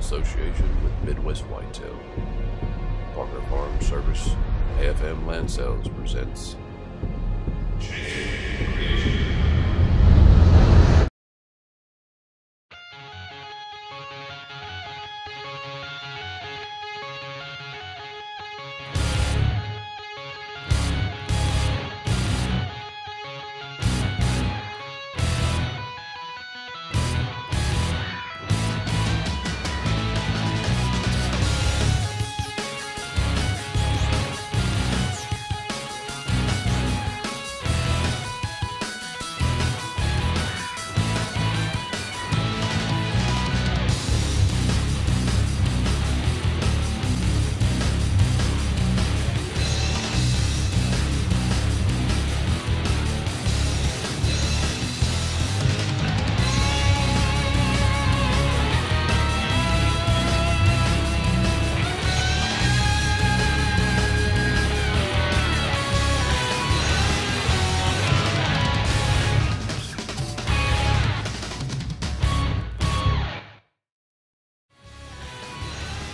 association with Midwest Whitetail. Parker Farm Service AFM Land Sales presents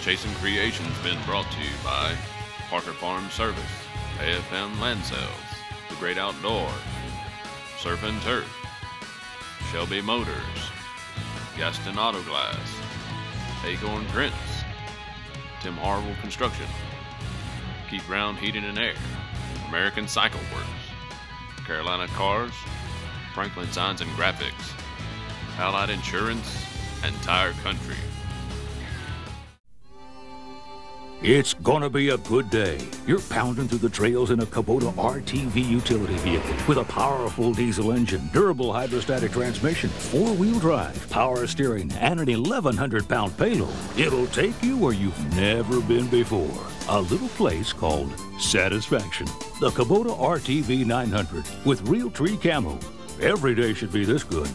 Chasing Creations, been brought to you by Parker Farm Service, AFM Land Sales, The Great Outdoors, Surf and Turf, Shelby Motors, Gaston Auto Glass, Acorn Prints, Tim Harville Construction, Keith Brown Heating and Air, American Cycle Works, Carolina Cars, Franklin Signs and Graphics, Allied Insurance, and Tire Country. It's gonna be a good day. You're pounding through the trails in a Kubota RTV utility vehicle with a powerful diesel engine, durable hydrostatic transmission, four-wheel drive, power steering, and an 1,100-pound payload. It'll take you where you've never been before. A little place called Satisfaction. The Kubota RTV 900 with real tree camo. Every day should be this good.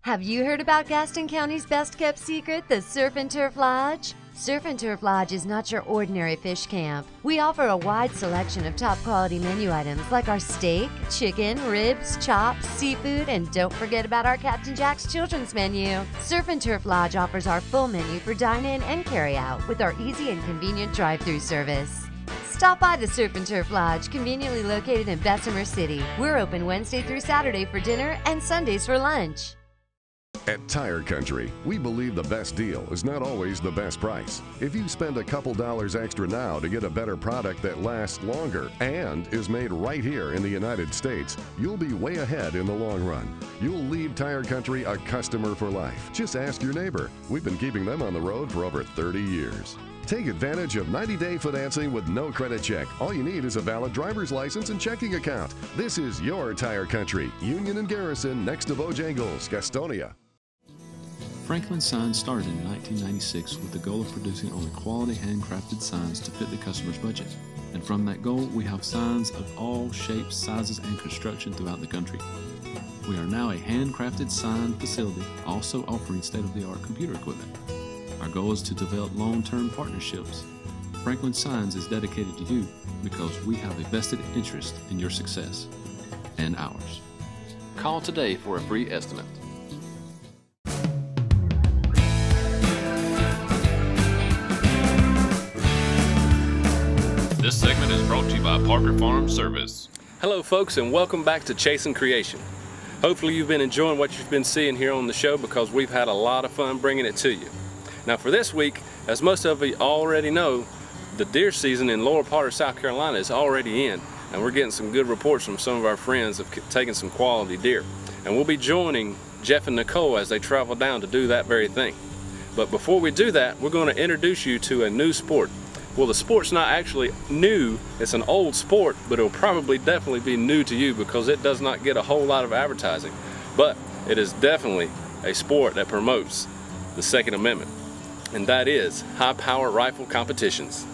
Have you heard about Gaston County's best-kept secret, the Surf and Turf Lodge? Surf and Turf Lodge is not your ordinary fish camp. We offer a wide selection of top-quality menu items like our steak, chicken, ribs, chops, seafood, and don't forget about our Captain Jack's children's menu. Surf and Turf Lodge offers our full menu for dine-in and carry-out with our easy and convenient drive-thru service. Stop by the Surf and Turf Lodge, conveniently located in Bessemer City. We're open Wednesday through Saturday for dinner and Sundays for lunch. At Tire Country, we believe the best deal is not always the best price. If you spend a couple dollars extra now to get a better product that lasts longer and is made right here in the United States, you'll be way ahead in the long run. You'll leave Tire Country a customer for life. Just ask your neighbor. We've been keeping them on the road for over 30 years. Take advantage of 90-day financing with no credit check. All you need is a valid driver's license and checking account. This is your Tire Country, Union and Garrison, next to Bojangles, Gastonia. Franklin Signs started in 1996 with the goal of producing only quality handcrafted signs to fit the customer's budget. And from that goal, we have signs of all shapes, sizes, and construction throughout the country. We are now a handcrafted sign facility, also offering state-of-the-art computer equipment. Our goal is to develop long-term partnerships. Franklin Signs is dedicated to you because we have a vested interest in your success and ours. Call today for a free estimate. This segment is brought to you by Parker Farm Service. Hello folks, and welcome back to Chasing Creation. Hopefully you've been enjoying what you've been seeing here on the show because we've had a lot of fun bringing it to you. Now for this week, as most of you already know, the deer season in lower part of South Carolina is already in, and we're getting some good reports from some of our friends of taking some quality deer. And we'll be joining Jeff and Nicole as they travel down to do that very thing. But before we do that, we're going to introduce you to a new sport. Well, the sport's not actually new, it's an old sport, but it'll probably definitely be new to you because it does not get a whole lot of advertising. But it is definitely a sport that promotes the Second Amendment, and that is high-power rifle competitions.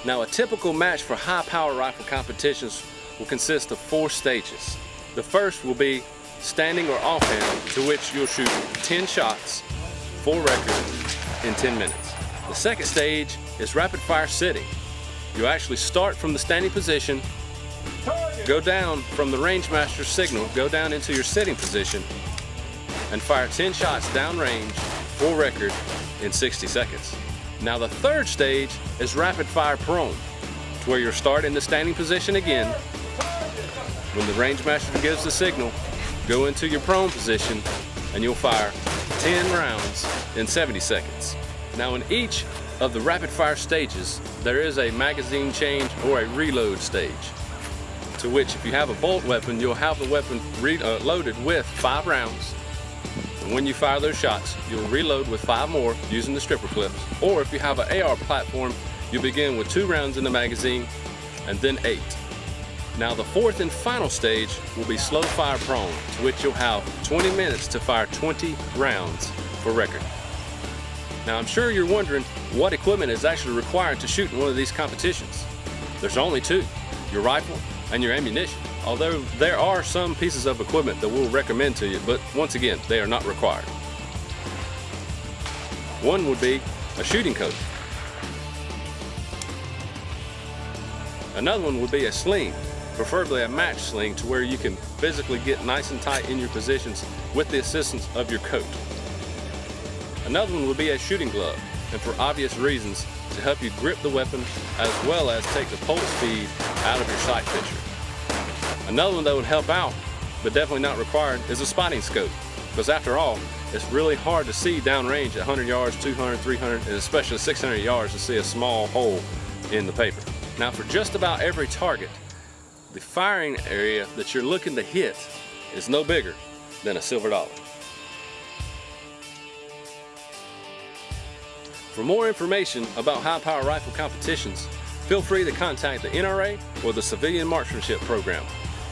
Now, a typical match for high-power rifle competitions will consist of 4 stages. The first will be standing or offhand, to which you'll shoot 10 shots for record in 10 minutes. The second stage is rapid fire sitting. You actually start from the standing position, go down from the Rangemaster's signal, go down into your sitting position, and fire 10 shots downrange for record in 60 seconds. Now the third stage is rapid fire prone, to where you'll start in the standing position again. When the Rangemaster gives the signal, go into your prone position and you'll fire 10 rounds in 70 seconds. Now in each of the rapid fire stages, there is a magazine change or a reload stage, to which if you have a bolt weapon, you'll have the weapon loaded with 5 rounds. And when you fire those shots, you'll reload with 5 more using the stripper clips. Or if you have an AR platform, you begin with 2 rounds in the magazine and then 8. Now the fourth and final stage will be slow fire prone, to which you'll have 20 minutes to fire 20 rounds for record. Now I'm sure you're wondering what equipment is actually required to shoot in one of these competitions. There's only 2, your rifle and your ammunition. Although there are some pieces of equipment that we'll recommend to you, but once again, they are not required. One would be a shooting coat. Another one would be a sling, preferably a match sling, to where you can physically get nice and tight in your positions with the assistance of your coat. Another one would be a shooting glove, and for obvious reasons, to help you grip the weapon as well as take the pulse speed out of your sight picture. Another one that would help out, but definitely not required, is a spotting scope, because after all, it's really hard to see downrange at 100 yards, 200, 300, and especially 600 yards to see a small hole in the paper. Now for just about every target, the firing area that you're looking to hit is no bigger than a silver dollar. For more information about high-power rifle competitions, feel free to contact the NRA or the Civilian Marksmanship Program.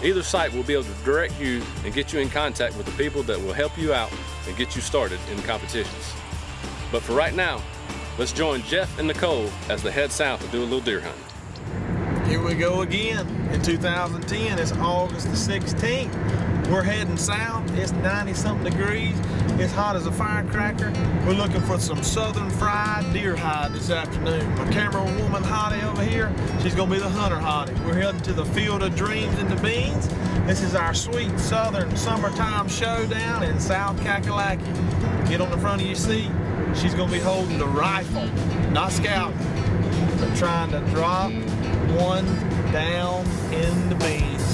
Either site will be able to direct you and get you in contact with the people that will help you out and get you started in competitions. But for right now, let's join Jeff and Nicole as they head south to do a little deer hunting. Here we go again. In 2010, it's August the 16th. We're heading south. It's 90-something degrees. It's hot as a firecracker. We're looking for some southern fried deer hide this afternoon. My camera woman hottie over here, she's gonna be the hunter hottie. We're heading to the Field of Dreams and the Beans. This is our sweet southern summertime showdown in South Kakalaki. Get on the front of your seat. She's gonna be holding the rifle, not scouting, but trying to drop one down in the beans.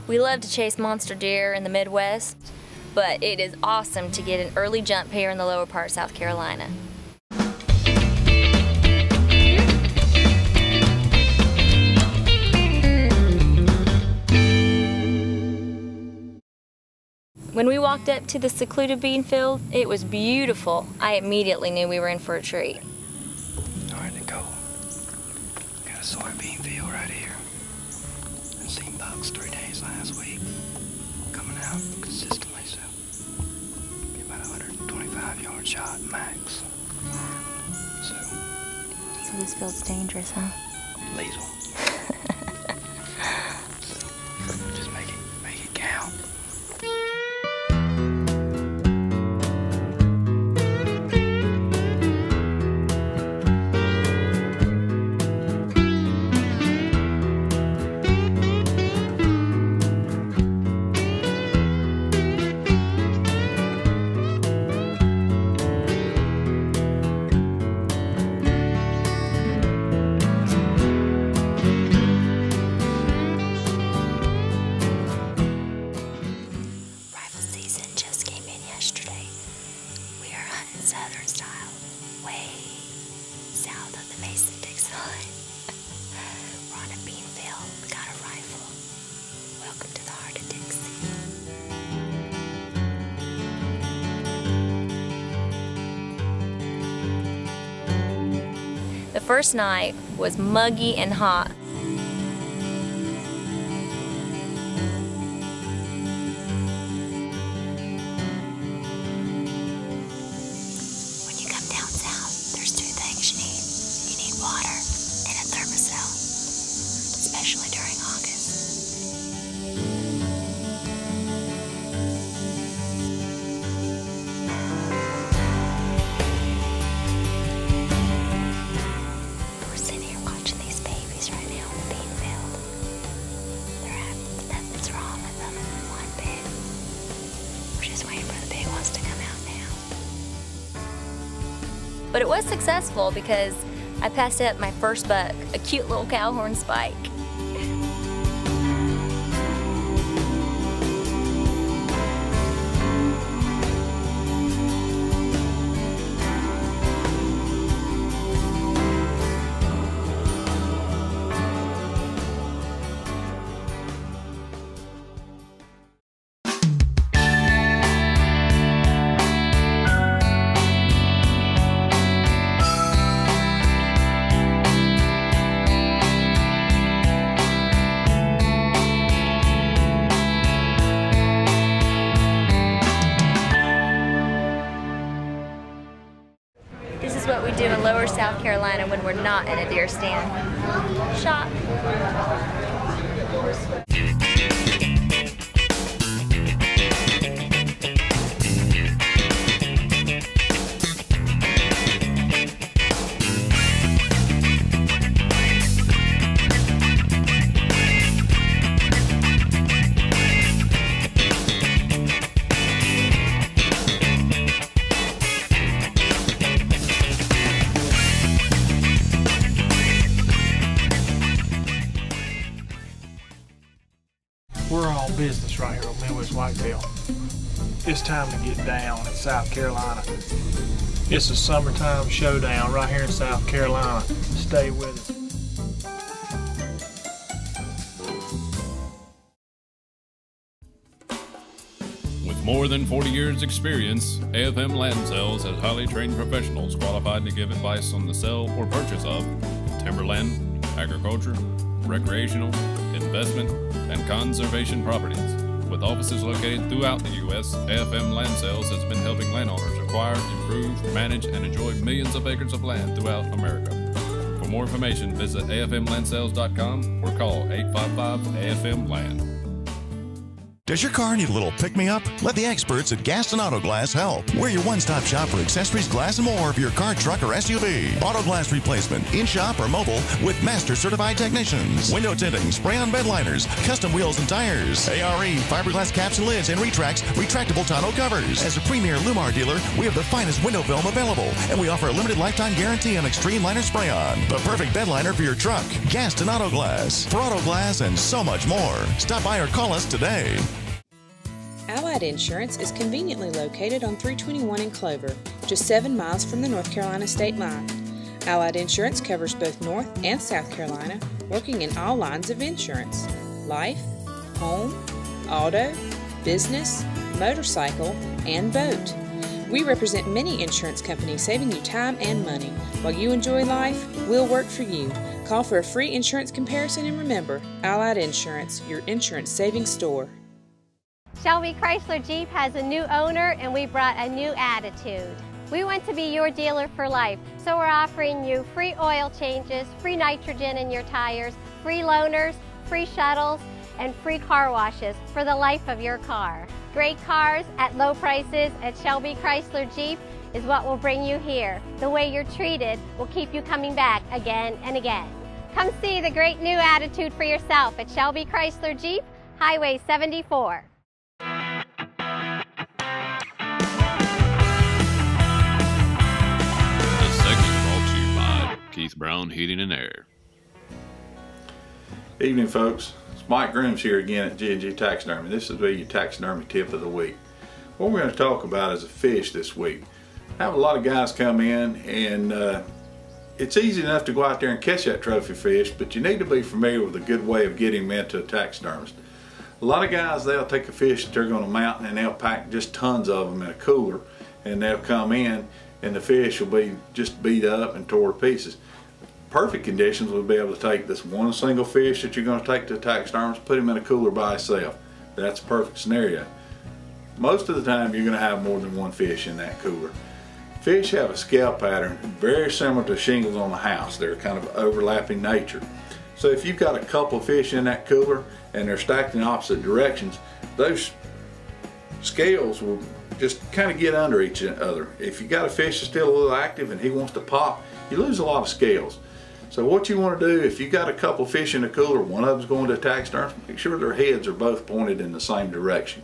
We love to chase monster deer in the Midwest, but it is awesome to get an early jump here in the lower part of South Carolina. When we walked up to the secluded bean field, it was beautiful. I immediately knew we were in for a treat. All right, Nicole. Got a soybean field right here. I've seen bucks 3 days last week. Coming out consistently, so be about 125-yard shot max. So this field's dangerous, huh? Lethal. So just make it count. first night was muggy and hot. When you come down south, there's two things you need. You need water and a thermosol, especially during August. We're sitting here watching these babies right now in the bean field. Nothing's wrong with them. One bit. We're just waiting for the big ones to come out now. But it was successful because I passed up my first buck, a cute little cowhorn spike. This is what we do in Lower South Carolina when we're not in a deer stand. Shot. We're all business right here on Midwest Whitetail. It's time to get down in South Carolina. It's a summertime showdown right here in South Carolina. Stay with us. With more than 40 years experience, AFM Land Sales has highly trained professionals qualified to give advice on the sale or purchase of timberland, agriculture, recreational, investment, and conservation properties. With offices located throughout the U.S., AFM Land Sales has been helping landowners acquire, improve, manage, and enjoy millions of acres of land throughout America. For more information, visit afmlandsales.com or call 855-AFM-LAND. Does your car need a little pick-me-up? Let the experts at Gaston Auto Glass help. We're your one-stop shop for accessories, glass, and more for your car, truck, or SUV. Auto glass replacement, in-shop or mobile, with master-certified technicians. Window tinting, spray-on bed liners, custom wheels and tires. ARE, fiberglass caps and lids, and retracts, retractable tonneau covers. As a premier Lumar dealer, we have the finest window film available, and we offer a limited lifetime guarantee on extreme liner spray-on. The perfect bed liner for your truck. Gaston Auto Glass. For auto glass and so much more. Stop by or call us today. Allied Insurance is conveniently located on 321 in Clover, just 7 miles from the North Carolina state line. Allied Insurance covers both North and South Carolina, working in all lines of insurance: life, home, auto, business, motorcycle, and boat. We represent many insurance companies, saving you time and money. While you enjoy life, we'll work for you. Call for a free insurance comparison, and remember, Allied Insurance, your insurance savings store. Shelby Chrysler Jeep has a new owner, and we brought a new attitude. We want to be your dealer for life, so we're offering you free oil changes, free nitrogen in your tires, free loaners, free shuttles, and free car washes for the life of your car. Great cars at low prices at Shelby Chrysler Jeep is what will bring you here. The way you're treated will keep you coming back again and again. Come see the great new attitude for yourself at Shelby Chrysler Jeep, Highway 74. Keith Brown Heating and Air. Evening, folks. It's Mike Grooms here again at G&G Taxidermy. This will be your taxidermy tip of the week. What we're going to talk about is a fish this week. I have a lot of guys come in, and it's easy enough to go out there and catch that trophy fish, but you need to be familiar with a good way of getting them into a taxidermist. A lot of guys, they'll take a fish that they're going to mount, and they'll pack just tons of them in a cooler, and they'll come in and the fish will be just beat up and tore to pieces. perfect conditions would be able to take this one single fish that you're going to take to taxidermist, put him in a cooler by himself. That's a perfect scenario. Most of the time you're going to have more than one fish in that cooler. Fish have a scale pattern very similar to shingles on a house. They're kind of overlapping nature. So if you've got a couple of fish in that cooler and they're stacked in opposite directions, those scales will just kind of get under each other. If you got a fish that's still a little active and he wants to pop, you lose a lot of scales. So what you want to do, if you got a couple of fish in the cooler, one of them's going to a taxidermist, make sure their heads are both pointed in the same direction.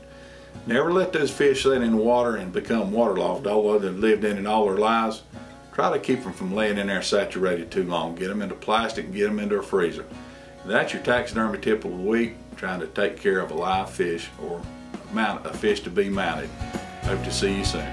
Never let those fish sit in the water and become waterlogged, although they've lived in it all their lives. Try to keep them from laying in there saturated too long. Get them into plastic and get them into a freezer. That's your taxidermy tip of the week, trying to take care of a live fish or a fish to be mounted. Hope to see you soon.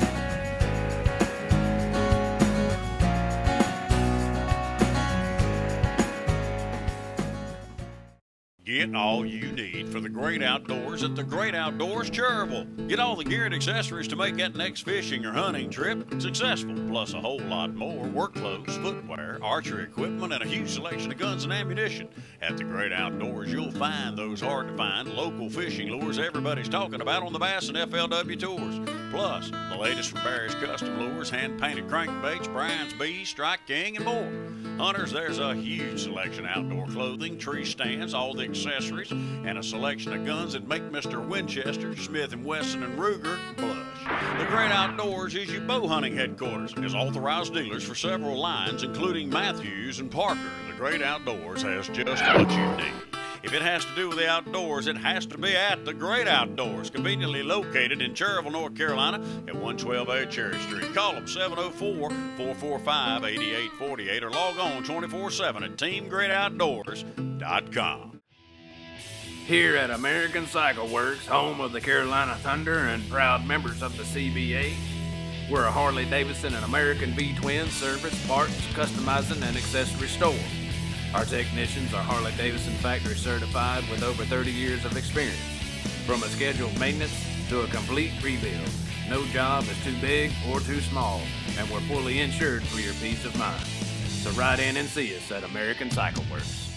Get all you need for the great outdoors at the Great Outdoors Cherville. Get all the gear and accessories to make that next fishing or hunting trip successful, plus a whole lot more: work clothes, footwear, archery equipment, and a huge selection of guns and ammunition. At the Great Outdoors, you'll find those hard-to-find local fishing lures everybody's talking about on the Bass and FLW tours. Plus, the latest from Barry's Custom Lures, hand-painted crankbaits, Brian's Bees, Strike King, and more. Hunters, there's a huge selection of outdoor clothing, tree stands, all the accessories, and a selection of guns that make Mr. Winchester, Smith & Wesson, and Ruger blush. The Great Outdoors is your bow hunting headquarters and is authorized dealers for several lines, including Matthews and Parker. The Great Outdoors has just what you need. If it has to do with the outdoors, it has to be at the Great Outdoors, conveniently located in Cherville, North Carolina at 112A Cherry Street. Call them 704-445-8848 or log on 24/7 at teamgreatoutdoors.com. Here at American Cycle Works, home of the Carolina Thunder and proud members of the CBA, we're a Harley-Davidson and American V-Twin service, parts, customizing, and accessory store. Our technicians are Harley-Davidson factory certified with over 30 years of experience. From a scheduled maintenance to a complete rebuild, no job is too big or too small, and we're fully insured for your peace of mind. So ride in and see us at American Cycle Works.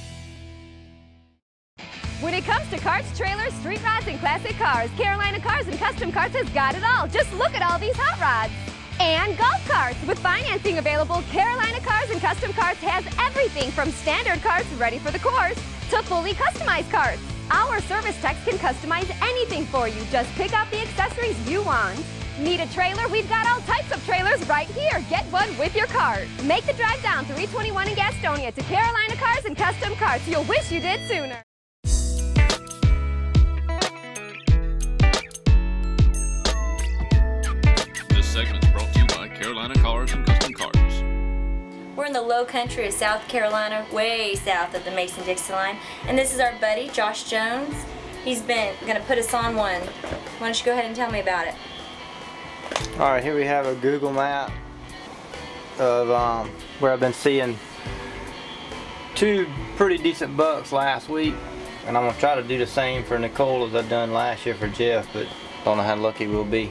When it comes to carts, trailers, street rods, and classic cars, Carolina Cars and Custom Carts has got it all. Just look at all these hot rods. And golf carts. With financing available, Carolina Cars and Custom Carts has everything from standard carts ready for the course to fully customized carts. Our service techs can customize anything for you. Just pick out the accessories you want. Need a trailer? We've got all types of trailers right here. Get one with your cart. Make the drive down 321 in Gastonia to Carolina Cars and Custom Carts. You'll wish you did sooner. This segment's brought to you by Carolina Cars and Custom Carts. We're in the low country of South Carolina, way south of the Mason-Dixon line, and this is our buddy, Josh Jones. He's been going to put us on one. Why don't you go ahead and tell me about it? Alright, here we have a Google map of where I've been seeing two pretty decent bucks last week, and I'm going to try to do the same for Nicole as I've done last year for Jeff, but don't know how lucky we'll be.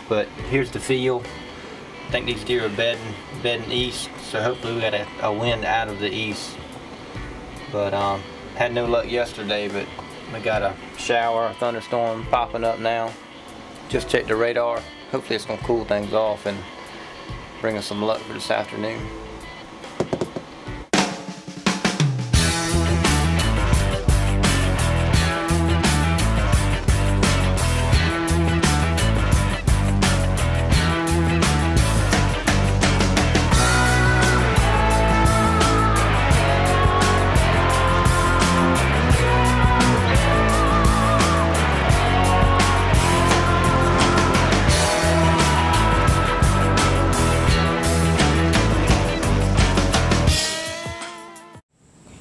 But here's the field. I think these deer are bedding east, so hopefully we got a wind out of the east. But had no luck yesterday, but we got a shower, a thunderstorm popping up now. Just checked the radar. Hopefully it's going to cool things off and bring us some luck for this afternoon.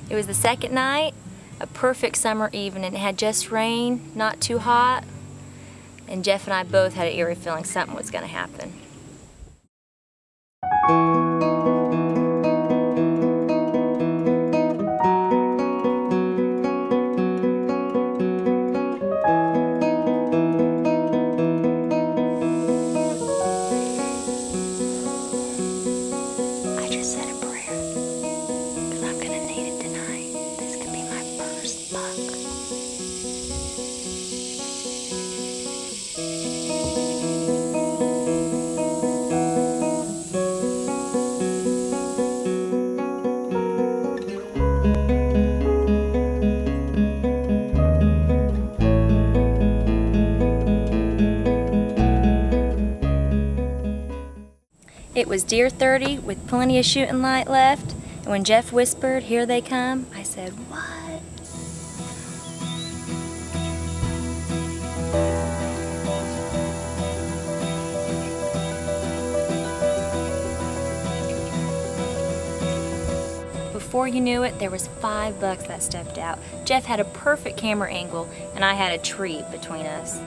It was the second night, a perfect summer evening. It had just rained, not too hot, and Jeff and I both had an eerie feeling something was going to happen. I just said a prayer. It was deer 30 with plenty of shooting light left, and when Jeff whispered, "Here they come," I said, "What?" Before you knew it, there was 5 bucks that stepped out. Jeff had a perfect camera angle, and I had a tree between us.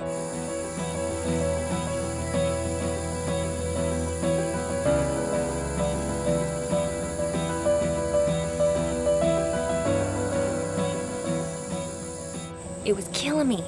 It was killing me.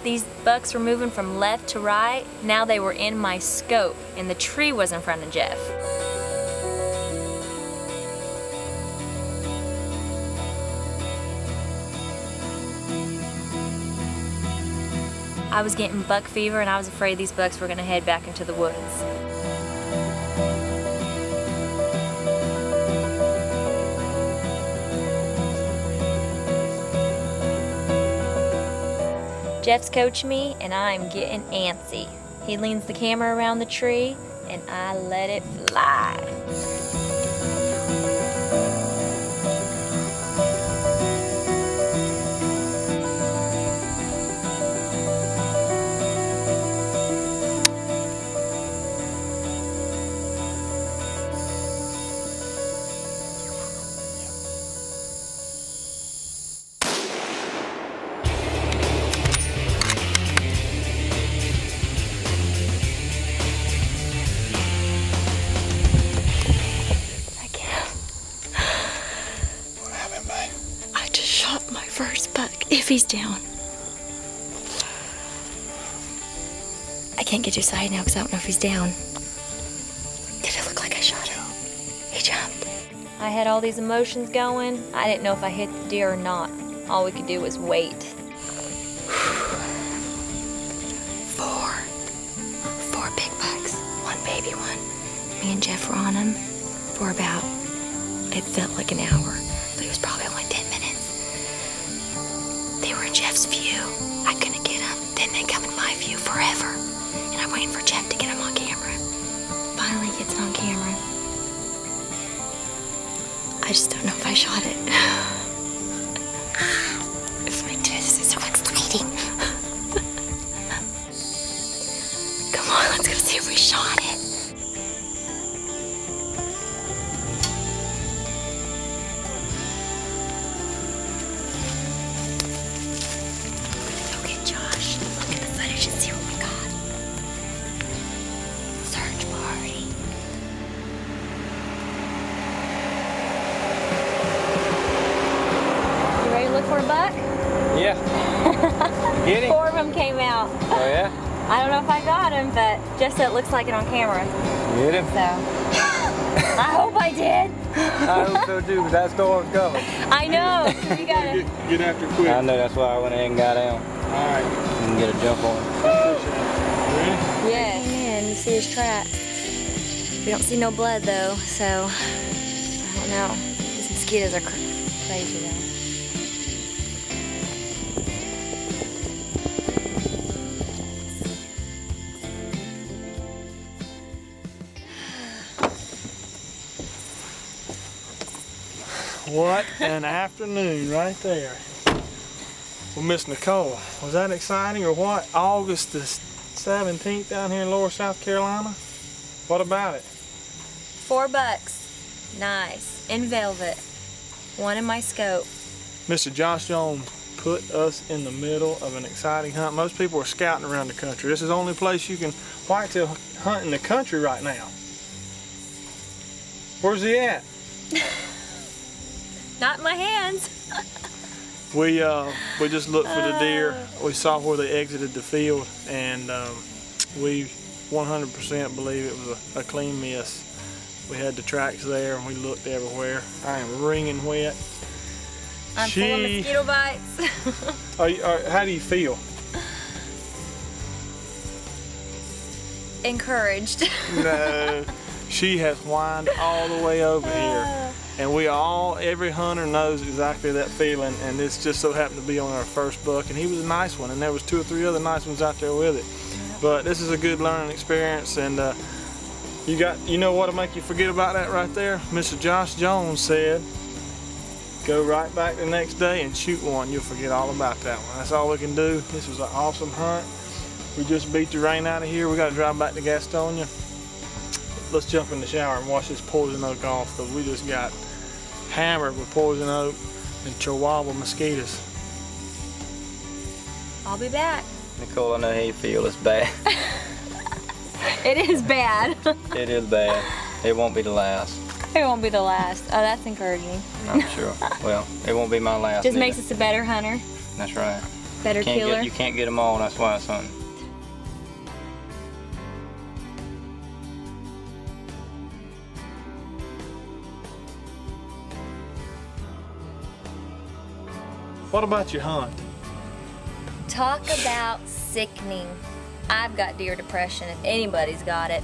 These bucks were moving from left to right. Now they were in my scope, and the tree was in front of Jeff. I was getting buck fever, and I was afraid these bucks were going to head back into the woods. Jeff's coaching me, and I'm getting antsy. He leans the camera around the tree, and I let it fly. If he's down. I can't get too excited now because I don't know if he's down. Did it look like I shot him? He jumped. I had all these emotions going. I didn't know if I hit the deer or not. All we could do was wait. 4 big bucks, 1 baby one. Me and Jeff were on him for about, it felt like an hour, but it was probably only 10 minutes. They were in Jeff's view. I couldn't get them. Then they come in my view forever. And I'm waiting for Jeff to get them on camera. Finally gets it on camera. I just don't know if I shot it. If I did, this is so exciting. Come on, let's go see if we shot it. For a buck? Yeah. Get him? 4 of them came out. Oh yeah? I don't know if I got him, but just so it looks like it on camera. Get him? So, I hope I did. I hope so too, because that storm's coming. I know. So you gotta get after quick. I know, that's why I went ahead and got down. Alright. You can get a jump on him. Ready? Yeah. Man, you see his track. We don't see no blood though, so I don't know. These mosquitoes are crazy though. What an afternoon right there. Well, Miss Nicole, was that exciting or what? August the 17th down here in Lower South Carolina? What about it? 4 bucks. Nice. In velvet. 1 in my scope. Mr. Josh Jones put us in the middle of an exciting hunt. Most people are scouting around the country. This is the only place you can whitetail hunt in the country right now. Where's he at? Not in my hands. We just looked for the deer. We saw where they exited the field, and we 100% believe it was a clean miss. We had the tracks there, and we looked everywhere. I am wringing wet. I'm full of mosquito bites. How do you feel? Encouraged. No, she has whined all the way over here. And every hunter knows exactly that feeling, and this just so happened to be on our first buck, and he was a nice one, and there was 2 or 3 other nice ones out there with it. Yep. But this is a good learning experience, and you know what'll make you forget about that right there? Mr. Josh Jones said, go right back the next day and shoot one. You'll forget all about that one. That's all we can do. This was an awesome hunt. We just beat the rain out of here. We got to drive back to Gastonia. Let's jump in the shower and wash this poison oak off, because we just got hammered with poison oak and Chihuahua mosquitoes. I'll be back. Nicole, I know how you feel. It's bad. It is bad. It is bad. It won't be the last. It won't be the last. Oh, that's encouraging. I'm sure. Well, it won't be my last. Just makes us a better hunter. That's right. Better killer. You can't get them all. That's why it's hunting. What about your hunt? Talk about sickening. I've got deer depression if anybody's got it.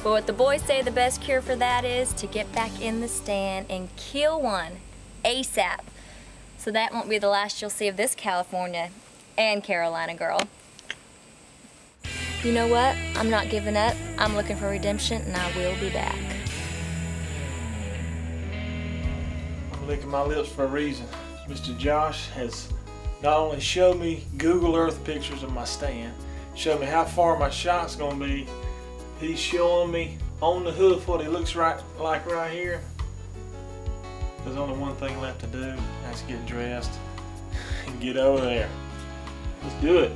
But what the boys say the best cure for that is to get back in the stand and kill one ASAP. So that won't be the last you'll see of this California and Carolina girl. You know what? I'm not giving up. I'm looking for redemption, and I will be back. I'm licking my lips for a reason. Mr. Josh has not only showed me Google Earth pictures of my stand, showed me how far my shot's gonna be, he's showing me on the hoof what he looks like right here. There's only one thing left to do, that's get dressed and get over there. Let's do it.